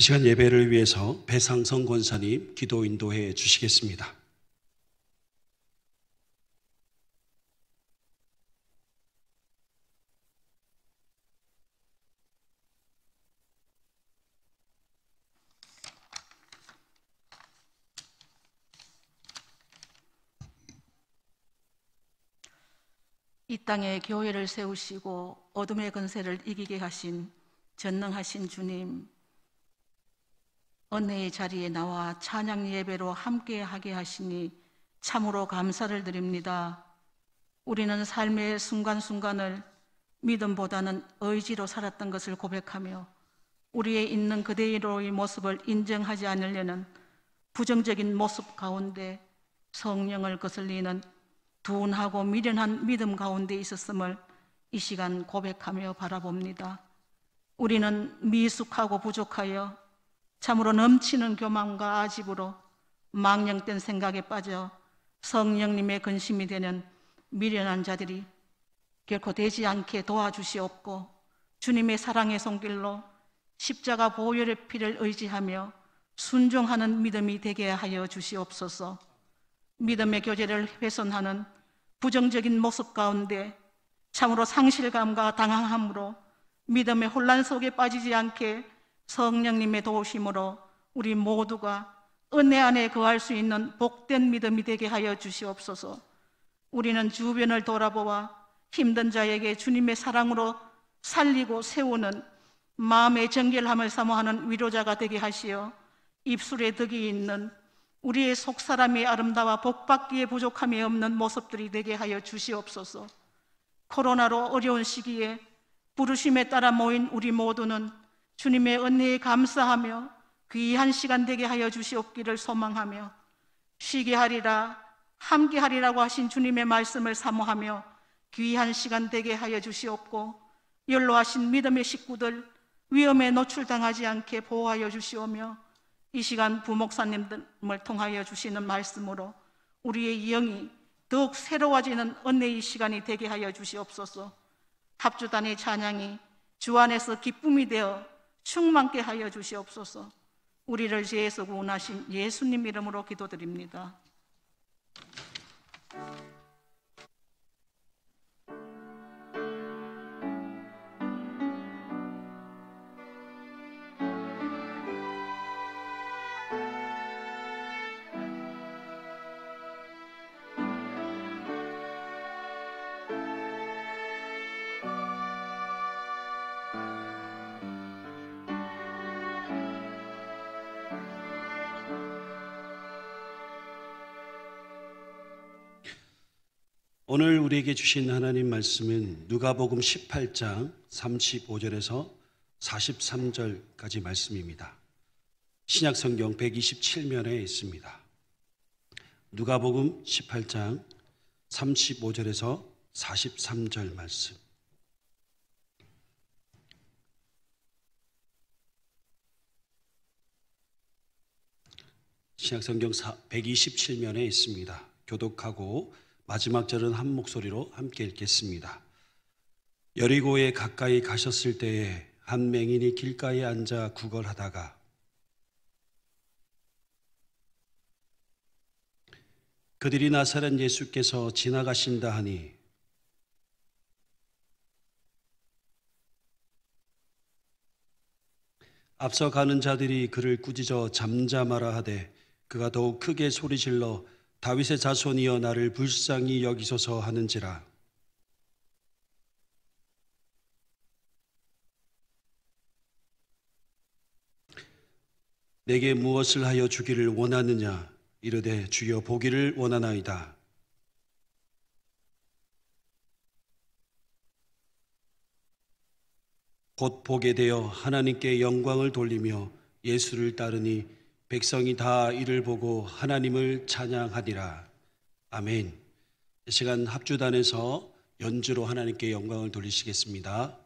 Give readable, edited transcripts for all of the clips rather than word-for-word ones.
시간 예배를 위해서 배상성 권사님 기도 인도해 주시겠습니다. 이 땅에 교회를 세우시고 어둠의 권세를 이기게 하신 전능하신 주님, 은혜의 자리에 나와 찬양 예배로 함께하게 하시니 참으로 감사를 드립니다. 우리는 삶의 순간순간을 믿음보다는 의지로 살았던 것을 고백하며 우리의 있는 그대로의 모습을 인정하지 않으려는 부정적인 모습 가운데 성령을 거슬리는 둔하고 미련한 믿음 가운데 있었음을 이 시간 고백하며 바라봅니다. 우리는 미숙하고 부족하여 참으로 넘치는 교만과 아집으로 망령된 생각에 빠져 성령님의 근심이 되는 미련한 자들이 결코 되지 않게 도와주시옵고, 주님의 사랑의 손길로 십자가 보혈의 피를 의지하며 순종하는 믿음이 되게 하여 주시옵소서. 믿음의 교제를 훼손하는 부정적인 모습 가운데 참으로 상실감과 당황함으로 믿음의 혼란 속에 빠지지 않게 성령님의 도우심으로 우리 모두가 은혜 안에 거할 수 있는 복된 믿음이 되게 하여 주시옵소서. 우리는 주변을 돌아보아 힘든 자에게 주님의 사랑으로 살리고 세우는 마음의 정결함을 사모하는 위로자가 되게 하시어 입술에 덕이 있는 우리의 속사람이 아름다워 복받기에 부족함이 없는 모습들이 되게 하여 주시옵소서. 코로나로 어려운 시기에 부르심에 따라 모인 우리 모두는 주님의 은혜에 감사하며 귀한 시간 되게 하여 주시옵기를 소망하며, 쉬게 하리라 함께 하리라고 하신 주님의 말씀을 사모하며 귀한 시간 되게 하여 주시옵고, 연로하신 믿음의 식구들 위험에 노출당하지 않게 보호하여 주시오며, 이 시간 부목사님을 통하여 주시는 말씀으로 우리의 영이 더욱 새로워지는 은혜의 시간이 되게 하여 주시옵소서. 합주단의 찬양이 주 안에서 기쁨이 되어 충만케 하여 주시옵소서. 우리를 죄에서 구원하신 예수님 이름으로 기도드립니다. 오늘 우리에게 주신 하나님 말씀은 누가복음 18장 35절에서 43절까지 말씀입니다. 신약성경 127면에 있습니다. 누가복음 18장 35절에서 43절 말씀. 신약성경 127면에 있습니다. 교독하고 마지막 절은 한 목소리로 함께 읽겠습니다. 여리고에 가까이 가셨을 때에 한 맹인이 길가에 앉아 구걸하다가 그들이 나사렛 예수께서 지나가신다 하니 앞서 가는 자들이 그를 꾸짖어 잠잠하라 하되 그가 더욱 크게 소리질러 다윗의 자손이여 나를 불쌍히 여기소서 하는지라. 내게 무엇을 하여 주기를 원하느냐 이르되 주여 보기를 원하나이다. 곧 보게 되어 하나님께 영광을 돌리며 예수를 따르니 백성이 다 이를 보고 하나님을 찬양하니라. 아멘. 이 시간 합주단에서 연주로 하나님께 영광을 돌리시겠습니다.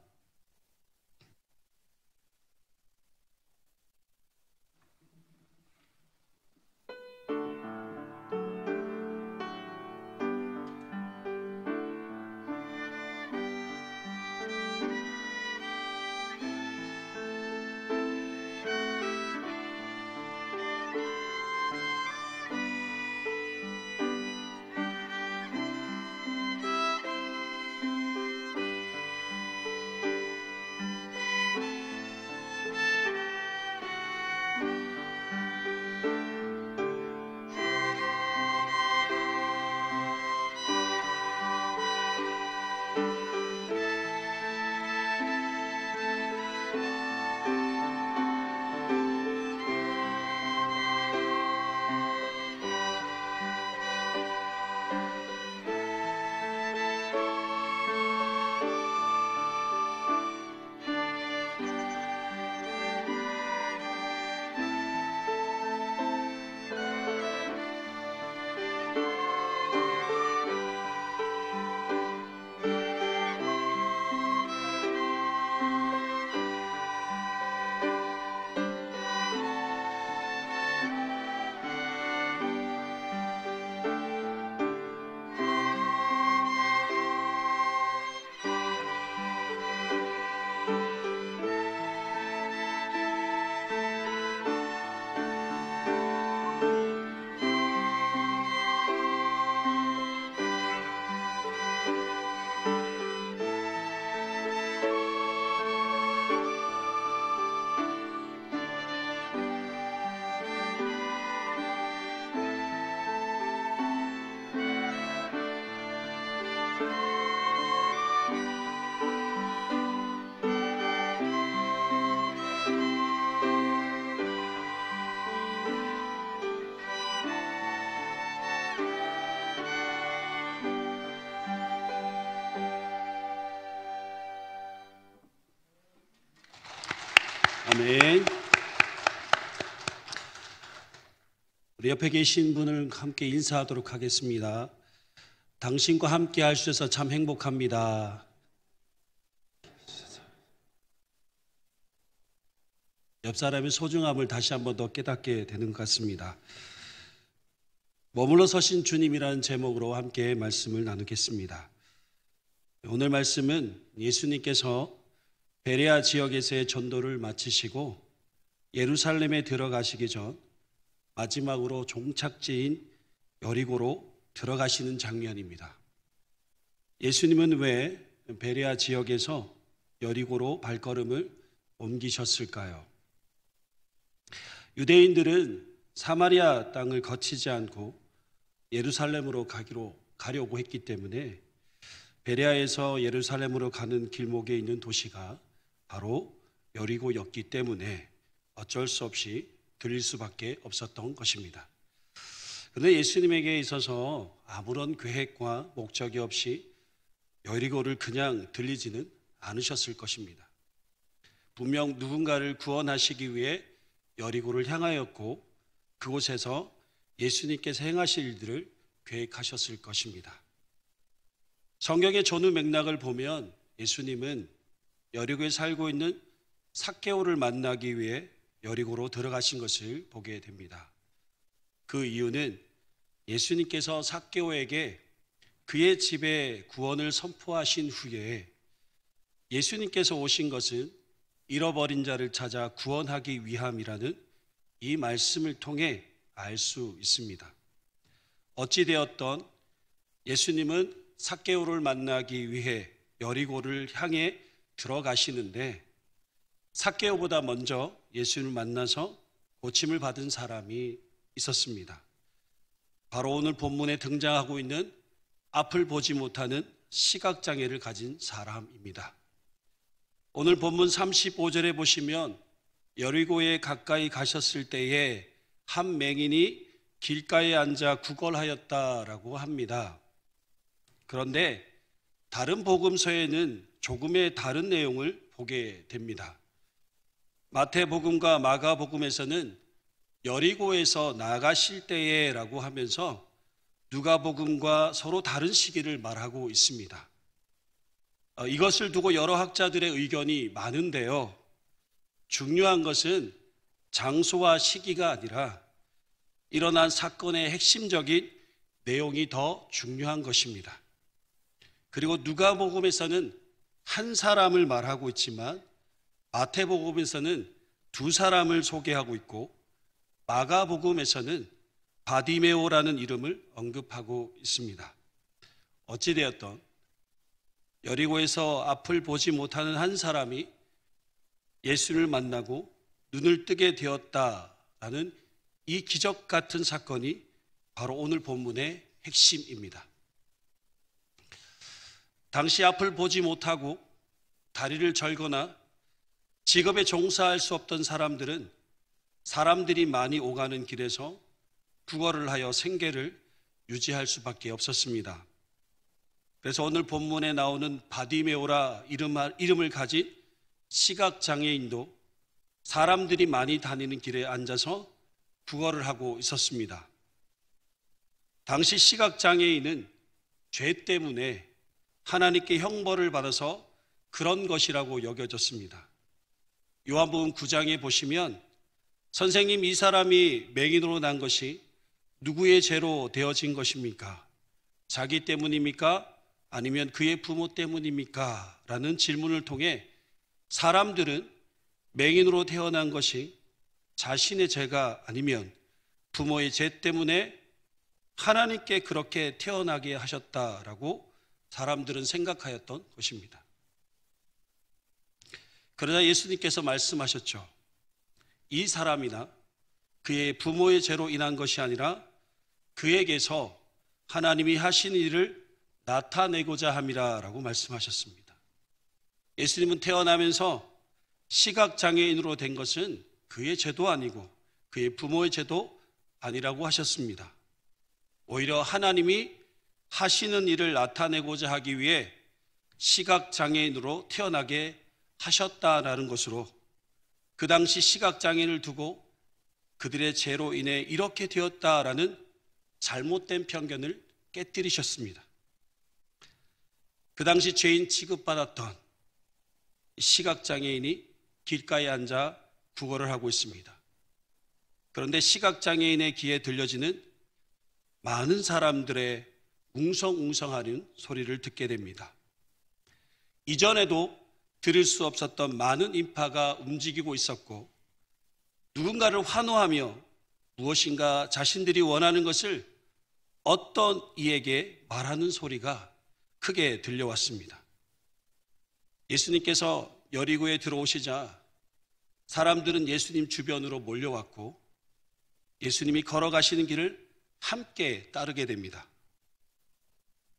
아멘. 우리 옆에 계신 분을 함께 인사하도록 하겠습니다. 당신과 함께 할 수 있어서 참 행복합니다. 옆 사람의 소중함을 다시 한번 더 깨닫게 되는 것 같습니다. 머물러 서신 주님이라는 제목으로 함께 말씀을 나누겠습니다. 오늘 말씀은 예수님께서 베레아 지역에서의 전도를 마치시고 예루살렘에 들어가시기 전 마지막으로 종착지인 여리고로 들어가시는 장면입니다. 예수님은 왜 베레아 지역에서 여리고로 발걸음을 옮기셨을까요? 유대인들은 사마리아 땅을 거치지 않고 예루살렘으로 가려고 했기 때문에 베레아에서 예루살렘으로 가는 길목에 있는 도시가 바로 여리고였기 때문에 어쩔 수 없이 들릴 수밖에 없었던 것입니다. 그런데 예수님에게 있어서 아무런 계획과 목적이 없이 여리고를 그냥 들리지는 않으셨을 것입니다. 분명 누군가를 구원하시기 위해 여리고를 향하였고 그곳에서 예수님께서 행하실 일들을 계획하셨을 것입니다. 성경의 전후 맥락을 보면 예수님은 여리고에 살고 있는 삭개오를 만나기 위해 여리고로 들어가신 것을 보게 됩니다. 그 이유는 예수님께서 삭개오에게 그의 집에 구원을 선포하신 후에 예수님께서 오신 것은 잃어버린 자를 찾아 구원하기 위함이라는 이 말씀을 통해 알 수 있습니다. 어찌되었던 예수님은 삭개오를 만나기 위해 여리고를 향해 들어가시는데 삭개오보다 먼저 예수님을 만나서 고침을 받은 사람이 있었습니다. 바로 오늘 본문에 등장하고 있는 앞을 보지 못하는 시각장애를 가진 사람입니다. 오늘 본문 35절에 보시면 여리고에 가까이 가셨을 때에 한 맹인이 길가에 앉아 구걸하였다라고 합니다. 그런데 다른 복음서에는 조금의 다른 내용을 보게 됩니다. 마태복음과 마가복음에서는 여리고에서 나가실 때에라고 하면서 누가복음과 서로 다른 시기를 말하고 있습니다. 이것을 두고 여러 학자들의 의견이 많은데요. 중요한 것은 장소와 시기가 아니라 일어난 사건의 핵심적인 내용이 더 중요한 것입니다. 그리고 누가복음에서는 한 사람을 말하고 있지만 마태복음에서는 두 사람을 소개하고 있고 마가복음에서는 바디메오라는 이름을 언급하고 있습니다. 어찌되었던 여리고에서 앞을 보지 못하는 한 사람이 예수를 만나고 눈을 뜨게 되었다라는 이 기적 같은 사건이 바로 오늘 본문의 핵심입니다. 당시 앞을 보지 못하고 다리를 절거나 직업에 종사할 수 없던 사람들은 사람들이 많이 오가는 길에서 구걸을 하여 생계를 유지할 수밖에 없었습니다. 그래서 오늘 본문에 나오는 바디메오라 이름을 가진 시각장애인도 사람들이 많이 다니는 길에 앉아서 구걸을 하고 있었습니다. 당시 시각장애인은 죄 때문에 하나님께 형벌을 받아서 그런 것이라고 여겨졌습니다. 요한복음 9장에 보시면 선생님, 이 사람이 맹인으로 난 것이 누구의 죄로 되어진 것입니까? 자기 때문입니까? 아니면 그의 부모 때문입니까? 라는 질문을 통해 사람들은 맹인으로 태어난 것이 자신의 죄가 아니면 부모의 죄 때문에 하나님께 그렇게 태어나게 하셨다라고 사람들은 생각하였던 것입니다. 그러자 예수님께서 말씀하셨죠. 이 사람이나 그의 부모의 죄로 인한 것이 아니라 그에게서 하나님이 하신 일을 나타내고자 함이라 라고 말씀하셨습니다. 예수님은 태어나면서 시각장애인으로 된 것은 그의 죄도 아니고 그의 부모의 죄도 아니라고 하셨습니다. 오히려 하나님이 하시는 일을 나타내고자 하기 위해 시각장애인으로 태어나게 하셨다라는 것으로 그 당시 시각장애인을 두고 그들의 죄로 인해 이렇게 되었다라는 잘못된 편견을 깨뜨리셨습니다. 그 당시 죄인 취급받았던 시각장애인이 길가에 앉아 구걸을 하고 있습니다. 그런데 시각장애인의 귀에 들려지는 많은 사람들의 웅성웅성하는 소리를 듣게 됩니다. 이전에도 들을 수 없었던 많은 인파가 움직이고 있었고, 누군가를 환호하며 무엇인가 자신들이 원하는 것을 어떤 이에게 말하는 소리가 크게 들려왔습니다. 예수님께서 여리고에 들어오시자 사람들은 예수님 주변으로 몰려왔고, 예수님이 걸어가시는 길을 함께 따르게 됩니다.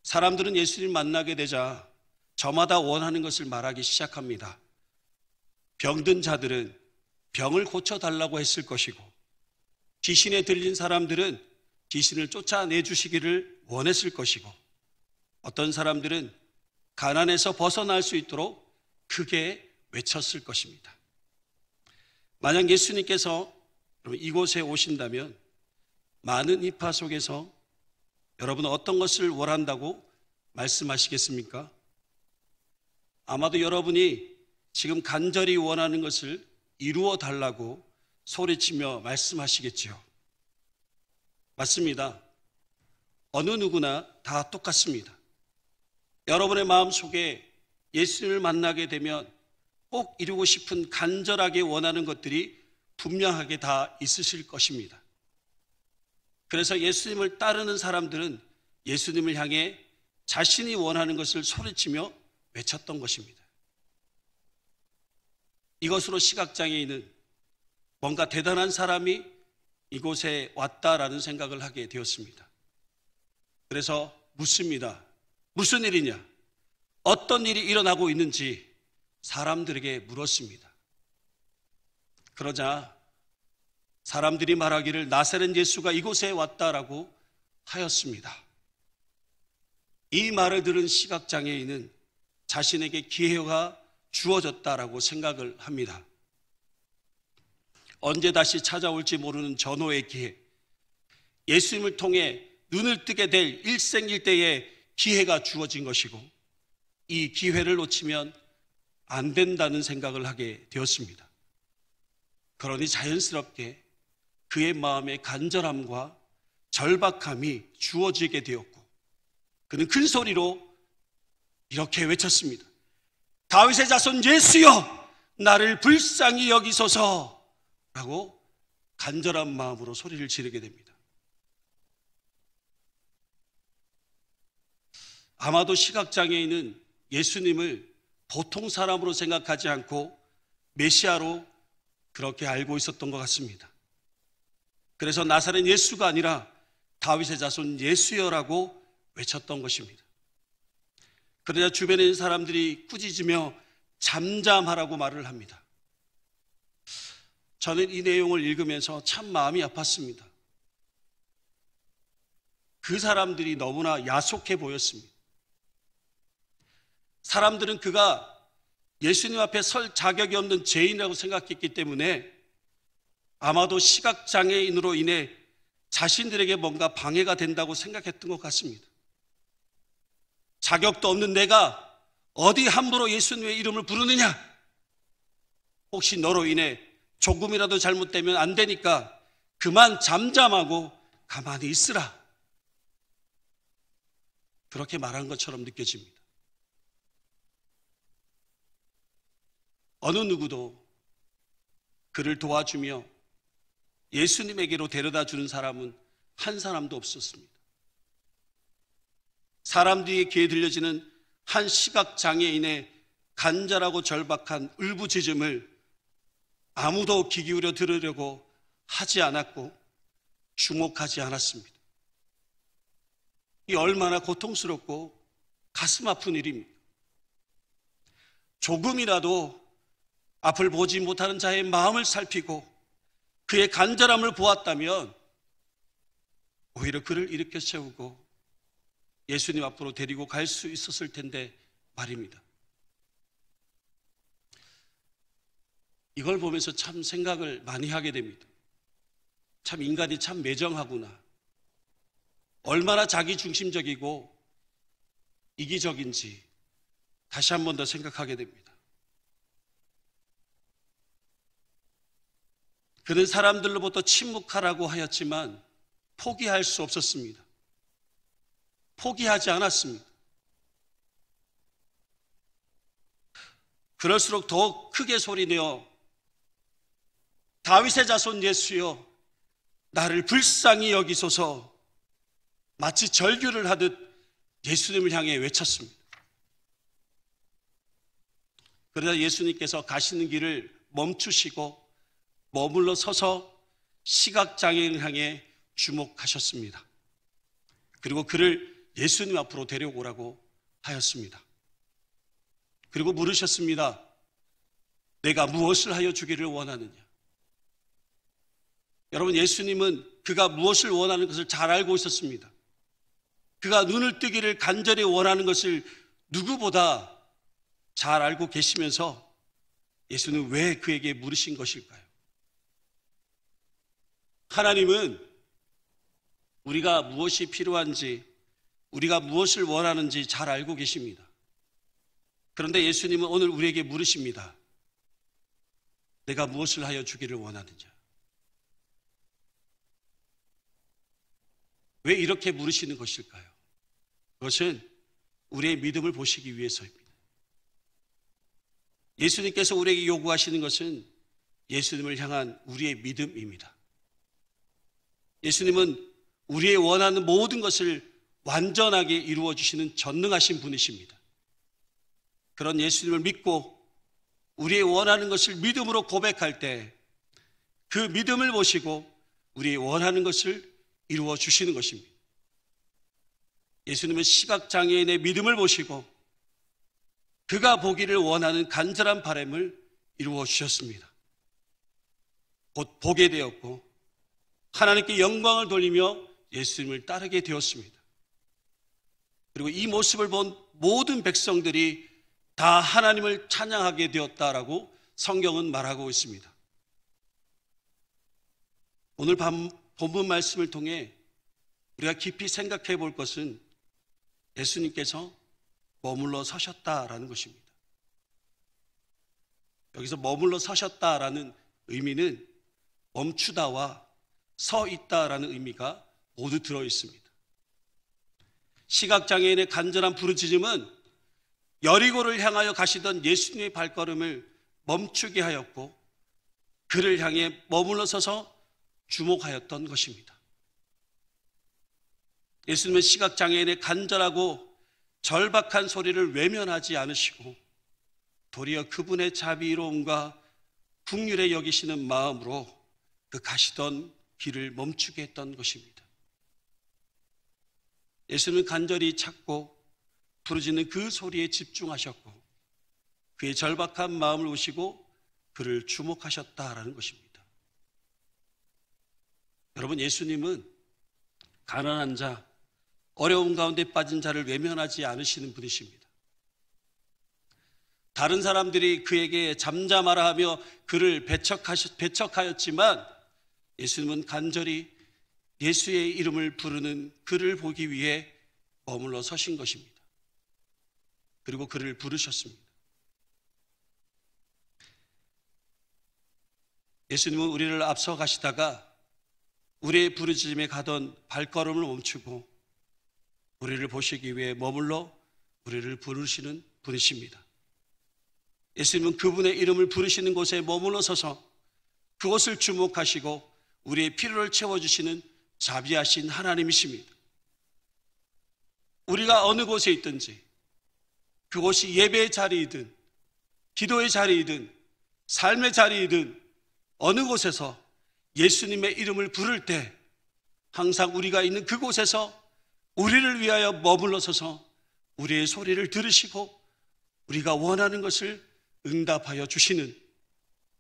사람들은 예수님 만나게 되자 저마다 원하는 것을 말하기 시작합니다. 병든 자들은 병을 고쳐달라고 했을 것이고, 귀신에 들린 사람들은 귀신을 쫓아내 주시기를 원했을 것이고, 어떤 사람들은 가난에서 벗어날 수 있도록 크게 외쳤을 것입니다. 만약 예수님께서 이곳에 오신다면 많은 인파 속에서 여러분은 어떤 것을 원한다고 말씀하시겠습니까? 아마도 여러분이 지금 간절히 원하는 것을 이루어 달라고 소리치며 말씀하시겠지요. 맞습니다. 어느 누구나 다 똑같습니다. 여러분의 마음속에 예수님을 만나게 되면 꼭 이루고 싶은 간절하게 원하는 것들이 분명하게 다 있으실 것입니다. 그래서 예수님을 따르는 사람들은 예수님을 향해 자신이 원하는 것을 소리치며 외쳤던 것입니다. 이것으로 시각장애인은 뭔가 대단한 사람이 이곳에 왔다라는 생각을 하게 되었습니다. 그래서 묻습니다. 무슨 일이냐? 어떤 일이 일어나고 있는지 사람들에게 물었습니다. 그러자 사람들이 말하기를 나사렛 예수가 이곳에 왔다라고 하였습니다. 이 말을 들은 시각장애인은 자신에게 기회가 주어졌다라고 생각을 합니다. 언제 다시 찾아올지 모르는 전호의 기회, 예수님을 통해 눈을 뜨게 될 일생일대의 기회가 주어진 것이고, 이 기회를 놓치면 안 된다는 생각을 하게 되었습니다. 그러니 자연스럽게 그의 마음에 간절함과 절박함이 주어지게 되었고, 그는 큰 소리로 이렇게 외쳤습니다. 다윗의 자손 예수여, 나를 불쌍히 여기소서 라고 간절한 마음으로 소리를 지르게 됩니다. 아마도 시각장애인은 예수님을 보통 사람으로 생각하지 않고 메시아로 그렇게 알고 있었던 것 같습니다. 그래서 나사렛 예수가 아니라 다윗의 자손 예수여라고 외쳤던 것입니다. 그러자 주변에 있는 사람들이 꾸짖으며 잠잠하라고 말을 합니다. 저는 이 내용을 읽으면서 참 마음이 아팠습니다. 그 사람들이 너무나 야속해 보였습니다. 사람들은 그가 예수님 앞에 설 자격이 없는 죄인이라고 생각했기 때문에 아마도 시각장애인으로 인해 자신들에게 뭔가 방해가 된다고 생각했던 것 같습니다. 자격도 없는 내가 어디 함부로 예수님의 이름을 부르느냐? 혹시 너로 인해 조금이라도 잘못되면 안 되니까 그만 잠잠하고 가만히 있으라. 그렇게 말한 것처럼 느껴집니다. 어느 누구도 그를 도와주며 예수님에게로 데려다 주는 사람은 한 사람도 없었습니다. 사람들이 귀에 들려지는 한 시각장애인의 간절하고 절박한 울부짖음을 아무도 귀 기울여 들으려고 하지 않았고 주목하지 않았습니다. 이 얼마나 고통스럽고 가슴 아픈 일입니다. 조금이라도 앞을 보지 못하는 자의 마음을 살피고 그의 간절함을 보았다면 오히려 그를 일으켜 세우고 예수님 앞으로 데리고 갈 수 있었을 텐데 말입니다. 이걸 보면서 참 생각을 많이 하게 됩니다. 참 인간이 참 매정하구나. 얼마나 자기중심적이고 이기적인지 다시 한 번 더 생각하게 됩니다. 그는 사람들로부터 침묵하라고 하였지만 포기할 수 없었습니다. 포기하지 않았습니다. 그럴수록 더욱 크게 소리내어 다윗의 자손 예수여 나를 불쌍히 여기소서, 마치 절규를 하듯 예수님을 향해 외쳤습니다. 그러자 예수님께서 가시는 길을 멈추시고 머물러 서서 시각장애인을 향해 주목하셨습니다. 그리고 그를 예수님 앞으로 데려오라고 하였습니다. 그리고 물으셨습니다. 내가 무엇을 하여 주기를 원하느냐? 여러분, 예수님은 그가 무엇을 원하는 것을 잘 알고 있었습니다. 그가 눈을 뜨기를 간절히 원하는 것을 누구보다 잘 알고 계시면서 예수는 왜 그에게 물으신 것일까요? 하나님은 우리가 무엇이 필요한지, 우리가 무엇을 원하는지 잘 알고 계십니다. 그런데 예수님은 오늘 우리에게 물으십니다. 내가 무엇을 하여 주기를 원하느냐? 왜 이렇게 물으시는 것일까요? 그것은 우리의 믿음을 보시기 위해서입니다. 예수님께서 우리에게 요구하시는 것은 예수님을 향한 우리의 믿음입니다. 예수님은 우리의 원하는 모든 것을 완전하게 이루어 주시는 전능하신 분이십니다. 그런 예수님을 믿고 우리의 원하는 것을 믿음으로 고백할 때 그 믿음을 보시고 우리의 원하는 것을 이루어 주시는 것입니다. 예수님은 시각장애인의 믿음을 보시고 그가 보기를 원하는 간절한 바람을 이루어 주셨습니다. 곧 보게 되었고 하나님께 영광을 돌리며 예수님을 따르게 되었습니다. 그리고 이 모습을 본 모든 백성들이 다 하나님을 찬양하게 되었다라고 성경은 말하고 있습니다. 오늘 본문 말씀을 통해 우리가 깊이 생각해 볼 것은 예수님께서 머물러 서셨다라는 것입니다. 여기서 머물러 서셨다라는 의미는 멈추다와 서 있다라는 의미가 모두 들어 있습니다. 시각장애인의 간절한 부르짖음은 여리고를 향하여 가시던 예수님의 발걸음을 멈추게 하였고 그를 향해 머물러 서서 주목하였던 것입니다. 예수님은 시각장애인의 간절하고 절박한 소리를 외면하지 않으시고 도리어 그분의 자비로움과 긍휼에 여기시는 마음으로 그 가시던 길을 멈추게 했던 것입니다. 예수님은 간절히 찾고 부르짖는 그 소리에 집중하셨고 그의 절박한 마음을 보시고 그를 주목하셨다라는 것입니다. 여러분, 예수님은 가난한 자, 어려운 가운데 빠진 자를 외면하지 않으시는 분이십니다. 다른 사람들이 그에게 잠잠하라 하며 그를 배척하였지만 예수님은 간절히 예수의 이름을 부르는 그를 보기 위해 머물러 서신 것입니다. 그리고 그를 부르셨습니다. 예수님은 우리를 앞서 가시다가 우리의 부르짖음에 가던 발걸음을 멈추고 우리를 보시기 위해 머물러 우리를 부르시는 분이십니다. 예수님은 그분의 이름을 부르시는 곳에 머물러 서서 그곳을 주목하시고 우리의 필요를 채워주시는 자비하신 하나님이십니다. 우리가 어느 곳에 있든지 그곳이 예배의 자리이든 기도의 자리이든 삶의 자리이든 어느 곳에서 예수님의 이름을 부를 때 항상 우리가 있는 그곳에서 우리를 위하여 머물러 서서 우리의 소리를 들으시고 우리가 원하는 것을 응답하여 주시는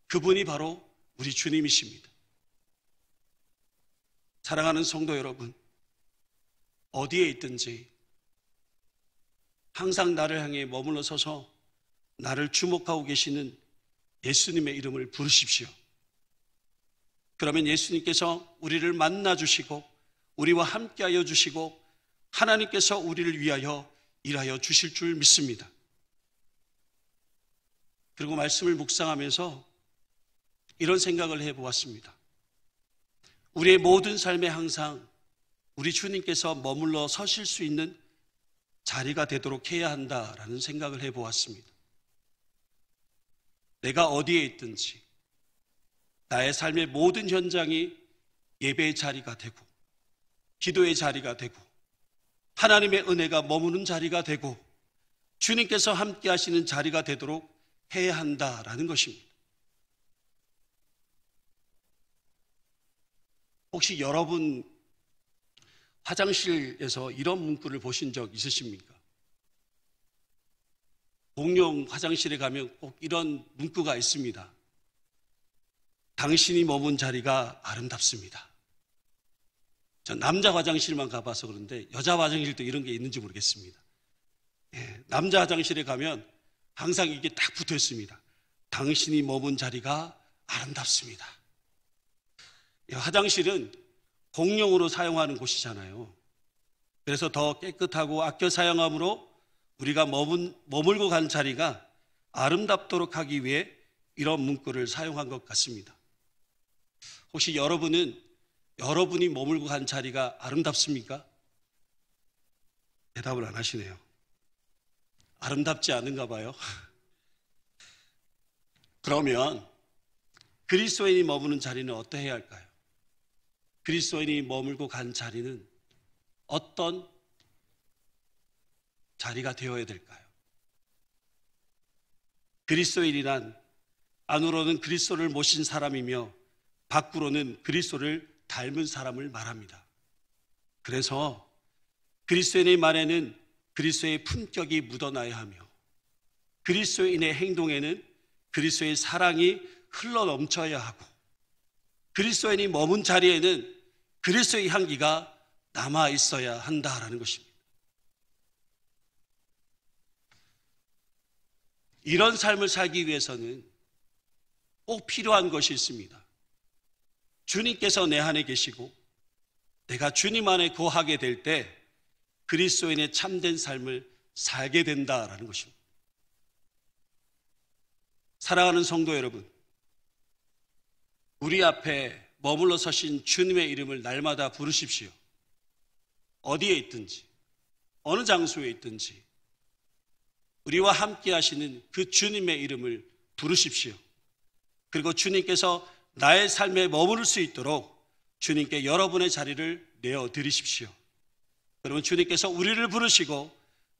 그분이 바로 우리 주님이십니다. 사랑하는 성도 여러분, 어디에 있든지 항상 나를 향해 머물러 서서 나를 주목하고 계시는 예수님의 이름을 부르십시오. 그러면 예수님께서 우리를 만나 주시고 우리와 함께하여 주시고 하나님께서 우리를 위하여 일하여 주실 줄 믿습니다. 그리고 말씀을 묵상하면서 이런 생각을 해보았습니다. 우리의 모든 삶에 항상 우리 주님께서 머물러 서실 수 있는 자리가 되도록 해야 한다라는 생각을 해보았습니다. 내가 어디에 있든지 나의 삶의 모든 현장이 예배의 자리가 되고 기도의 자리가 되고 하나님의 은혜가 머무는 자리가 되고 주님께서 함께 하시는 자리가 되도록 해야 한다라는 것입니다. 혹시 여러분 화장실에서 이런 문구를 보신 적 있으십니까? 공용 화장실에 가면 꼭 이런 문구가 있습니다. 당신이 머문 자리가 아름답습니다. 전 남자 화장실만 가봐서 그런데 여자 화장실도 이런 게 있는지 모르겠습니다. 남자 화장실에 가면 항상 이게 딱 붙어 있습니다. 당신이 머문 자리가 아름답습니다. 화장실은 공용으로 사용하는 곳이잖아요. 그래서 더 깨끗하고 아껴 사용함으로 우리가 머물고 간 자리가 아름답도록 하기 위해 이런 문구를 사용한 것 같습니다. 혹시 여러분은 여러분이 머물고 간 자리가 아름답습니까? 대답을 안 하시네요. 아름답지 않은가 봐요. 그러면 그리스도인이 머무는 자리는 어떠해야 할까요? 그리스도인이 머물고 간 자리는 어떤 자리가 되어야 될까요? 그리스도인이란 안으로는 그리스도를 모신 사람이며 밖으로는 그리스도를 닮은 사람을 말합니다. 그래서 그리스도인의 말에는 그리스도의 품격이 묻어나야 하며 그리스도인의 행동에는 그리스도의 사랑이 흘러 넘쳐야 하고 그리스도인이 머문 자리에는 그리스도의 향기가 남아 있어야 한다라는 것입니다. 이런 삶을 살기 위해서는 꼭 필요한 것이 있습니다. 주님께서 내 안에 계시고 내가 주님 안에 거하게 될 때 그리스도인의 참된 삶을 살게 된다라는 것입니다. 사랑하는 성도 여러분, 우리 앞에 머물러 서신 주님의 이름을 날마다 부르십시오. 어디에 있든지 어느 장소에 있든지 우리와 함께 하시는 그 주님의 이름을 부르십시오. 그리고 주님께서 나의 삶에 머무를 수 있도록 주님께 여러분의 자리를 내어드리십시오. 그러면 주님께서 우리를 부르시고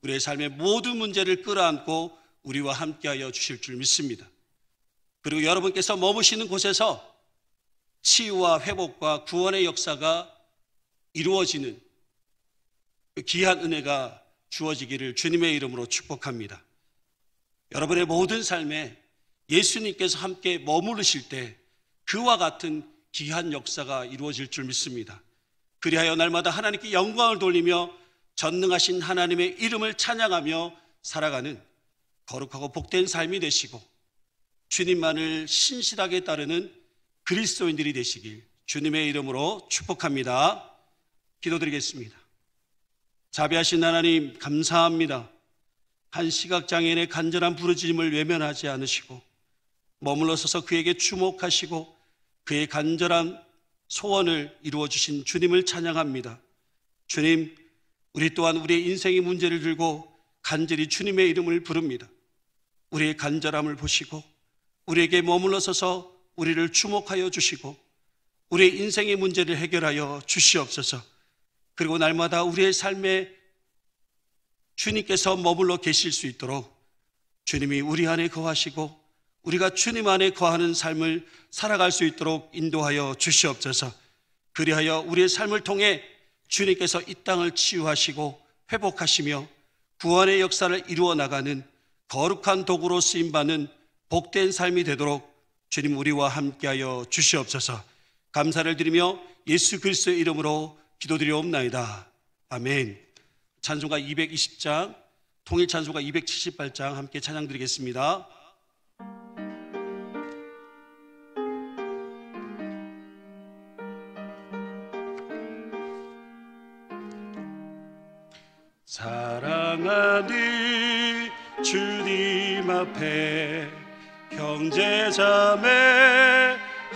우리의 삶의 모든 문제를 끌어안고 우리와 함께하여 주실 줄 믿습니다. 그리고 여러분께서 머무시는 곳에서 치유와 회복과 구원의 역사가 이루어지는 그 귀한 은혜가 주어지기를 주님의 이름으로 축복합니다. 여러분의 모든 삶에 예수님께서 함께 머무르실 때 그와 같은 귀한 역사가 이루어질 줄 믿습니다. 그리하여 날마다 하나님께 영광을 돌리며 전능하신 하나님의 이름을 찬양하며 살아가는 거룩하고 복된 삶이 되시고 주님만을 신실하게 따르는 그리스도인들이 되시길 주님의 이름으로 축복합니다. 기도드리겠습니다. 자비하신 하나님 감사합니다. 한 시각장애인의 간절한 부르짖음을 외면하지 않으시고 머물러 서서 그에게 주목하시고 그의 간절한 소원을 이루어주신 주님을 찬양합니다. 주님, 우리 또한 우리의 인생의 문제를 들고 간절히 주님의 이름을 부릅니다. 우리의 간절함을 보시고 우리에게 머물러 서서 우리를 주목하여 주시고 우리의 인생의 문제를 해결하여 주시옵소서. 그리고 날마다 우리의 삶에 주님께서 머물러 계실 수 있도록 주님이 우리 안에 거하시고 우리가 주님 안에 거하는 삶을 살아갈 수 있도록 인도하여 주시옵소서. 그리하여 우리의 삶을 통해 주님께서 이 땅을 치유하시고 회복하시며 구원의 역사를 이루어 나가는 거룩한 도구로 쓰임받는 복된 삶이 되도록 주님 우리와 함께하여 주시옵소서. 감사를 드리며 예수 그리스도의 이름으로 기도드리옵나이다. 아멘. 찬송가 220장, 통일 찬송가 278장 함께 찬양드리겠습니다. 사랑하는 주님 앞에 형제자매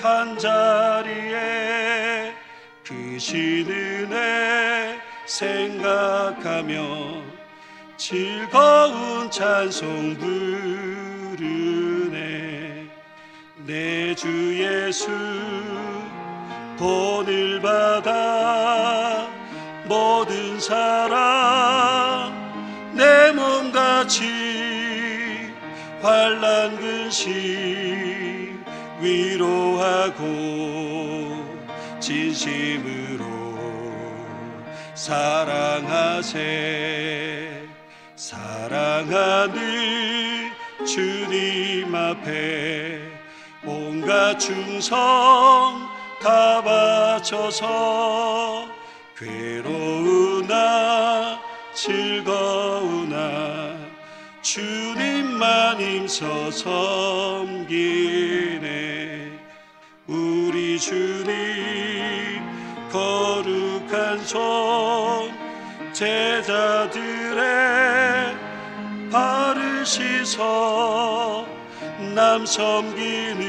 한자리에 크신 은혜 생각하며 즐거운 찬송 부르네. 내 주 예수 본을 받아 모든 사랑 내 몸같이 환난 근심 위로하고 진심으로 사랑하세. 사랑하는 주님 앞에 온갖 충성 다 바쳐서 괴로우나 즐거우나 주님만 힘써 섬기네. 우리 주님 거룩한 손 제자들의 발을 씻어 남 섬기는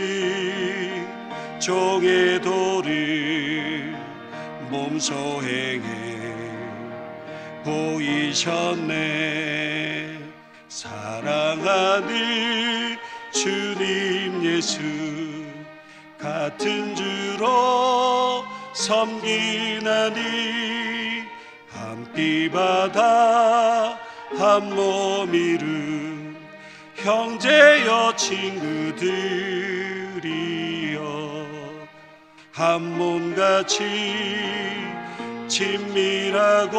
종의 도를 몸소 행해 보이셨네. 사랑하는 주님 예수 같은 주로 섬기나니 한 피 바다 한 몸 이룬 형제여 친구들이여 한 몸같이 친밀하고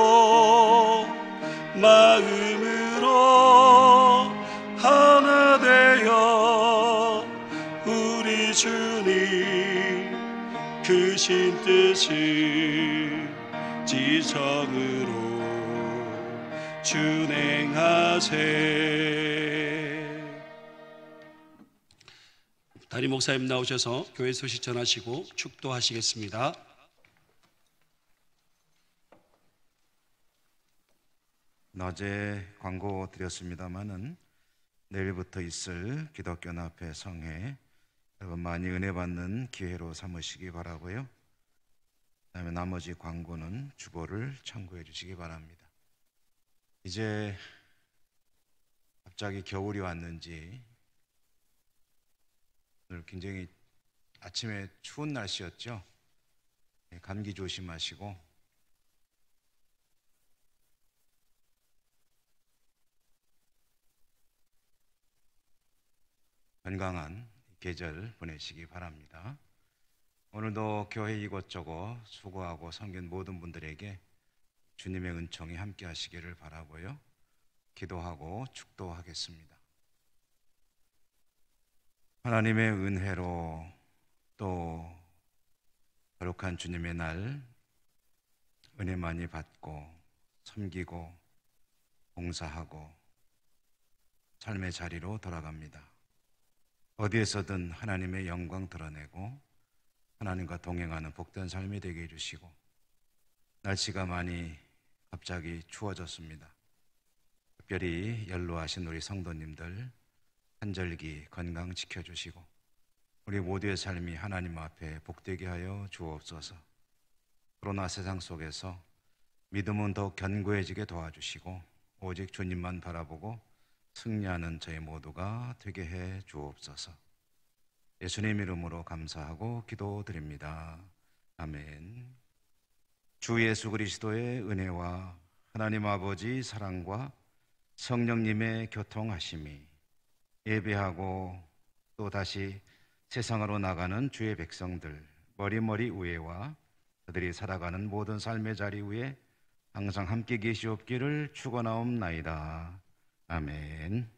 마음으로 하나 되어 우리 주님 크신 뜻을 지성으로 준행하세. 담임 목사님 나오셔서 교회 소식 전하시고 축도하시겠습니다. 낮에 광고 드렸습니다마는 내일부터 있을 기독교연합회 성회 여러분 많이 은혜 받는 기회로 삼으시기 바라고요. 그다음에 나머지 광고는 주보를 참고해 주시기 바랍니다. 이제 갑자기 겨울이 왔는지 오늘 굉장히 아침에 추운 날씨였죠. 감기 조심하시고 건강한 계절 보내시기 바랍니다. 오늘도 교회 이곳저곳 수고하고 섬긴 모든 분들에게 주님의 은총이 함께 하시기를 바라고요. 기도하고 축도하겠습니다. 하나님의 은혜로 또 거룩한 주님의 날 은혜 많이 받고 섬기고 봉사하고 삶의 자리로 돌아갑니다. 어디에서든 하나님의 영광 드러내고 하나님과 동행하는 복된 삶이 되게 해주시고 날씨가 많이 갑자기 추워졌습니다. 특별히 연로하신 우리 성도님들 한절기 건강 지켜주시고 우리 모두의 삶이 하나님 앞에 복되게 하여 주옵소서. 코로나 세상 속에서 믿음은 더 견고해지게 도와주시고 오직 주님만 바라보고 승리하는 저희 모두가 되게 해 주옵소서. 예수님 이름으로 감사하고 기도드립니다. 아멘. 주 예수 그리스도의 은혜와 하나님 아버지 사랑과 성령님의 교통하심이 예배하고 또 다시 세상으로 나가는 주의 백성들 머리머리 위에와 그들이 살아가는 모든 삶의 자리 위에 항상 함께 계시옵기를 축원하옵나이다. 아멘.